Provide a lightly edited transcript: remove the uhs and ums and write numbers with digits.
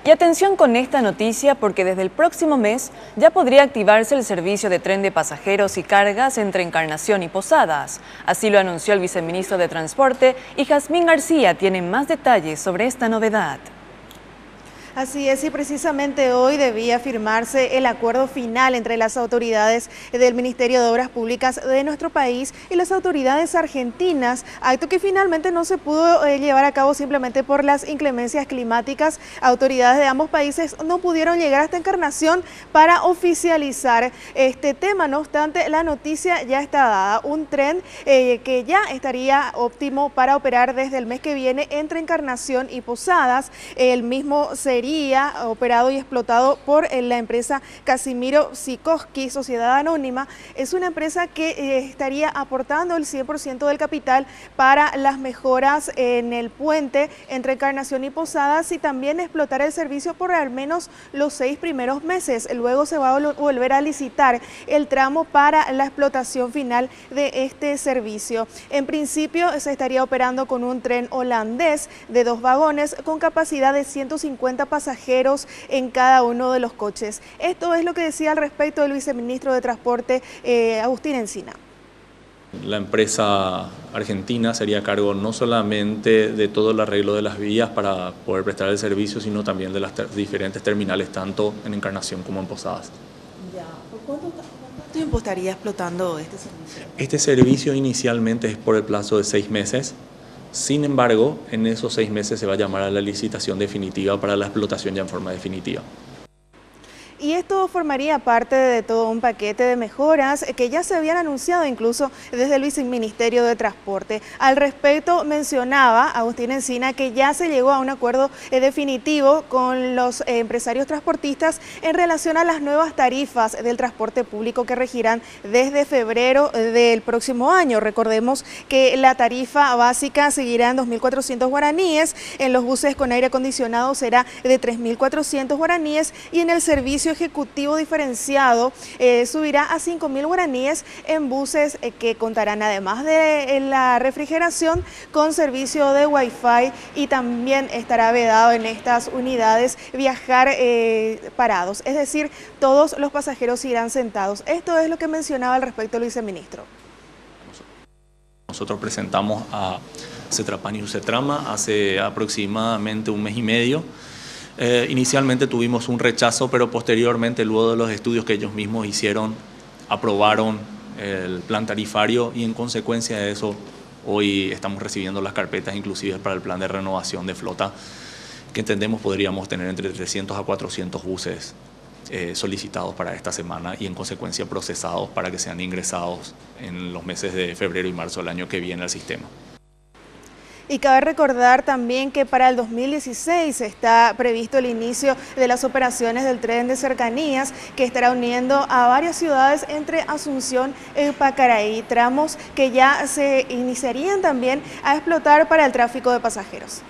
Y atención con esta noticia porque desde el próximo mes ya podría activarse el servicio de tren de pasajeros y cargas entre Encarnación y Posadas. Así lo anunció el viceministro de Transporte y Jazmín García tiene más detalles sobre esta novedad. Así es, y precisamente hoy debía firmarse el acuerdo final entre las autoridades del Ministerio de Obras Públicas de nuestro país y las autoridades argentinas, acto que finalmente no se pudo llevar a cabo simplemente por las inclemencias climáticas. Autoridades de ambos países no pudieron llegar hasta Encarnación para oficializar este tema. No obstante, la noticia ya está dada, un tren que ya estaría óptimo para operar desde el mes que viene entre Encarnación y Posadas. El mismo sería operado y explotado por la empresa Casimiro Sikorsky, Sociedad Anónima. Es una empresa que estaría aportando el 100% del capital para las mejoras en el puente entre Encarnación y Posadas y también explotar el servicio por al menos los 6 primeros meses. Luego se va a volver a licitar el tramo para la explotación final de este servicio. En principio se estaría operando con un tren holandés de 2 vagones con capacidad de 150 pasajeros en cada uno de los coches. Esto es lo que decía al respecto el viceministro de Transporte, Agustín Encina. La empresa argentina sería a cargo no solamente de todo el arreglo de las vías para poder prestar el servicio, sino también de las diferentes terminales, tanto en Encarnación como en Posadas. ¿Por cuánto tiempo estaría explotando este servicio? Este servicio inicialmente es por el plazo de 6 meses. Sin embargo, en esos 6 meses se va a llamar a la licitación definitiva para la explotación ya en forma definitiva. Y esto formaría parte de todo un paquete de mejoras que ya se habían anunciado incluso desde el Viceministerio de Transporte. Al respecto mencionaba Agustín Encina que ya se llegó a un acuerdo definitivo con los empresarios transportistas en relación a las nuevas tarifas del transporte público que regirán desde febrero del próximo año. Recordemos que la tarifa básica seguirá en 2.400 guaraníes, en los buses con aire acondicionado será de 3.400 guaraníes y en el servicio ejecutivo diferenciado subirá a 5.000 guaraníes en buses que contarán además de la refrigeración con servicio de Wi-Fi y también estará vedado en estas unidades viajar parados, es decir, todos los pasajeros irán sentados. Esto es lo que mencionaba al respecto el viceministro. Nosotros presentamos a Cetrapan y Ucetrama hace aproximadamente un mes y medio. Inicialmente tuvimos un rechazo, pero posteriormente, luego de los estudios que ellos mismos hicieron, aprobaron el plan tarifario y en consecuencia de eso, hoy estamos recibiendo las carpetas inclusive para el plan de renovación de flota, que entendemos podríamos tener entre 300 a 400 buses solicitados para esta semana y en consecuencia procesados para que sean ingresados en los meses de febrero y marzo del año que viene al sistema. Y cabe recordar también que para el 2016 está previsto el inicio de las operaciones del tren de cercanías que estará uniendo a varias ciudades entre Asunción y Pacaraí, tramos que ya se iniciarían también a explotar para el tráfico de pasajeros.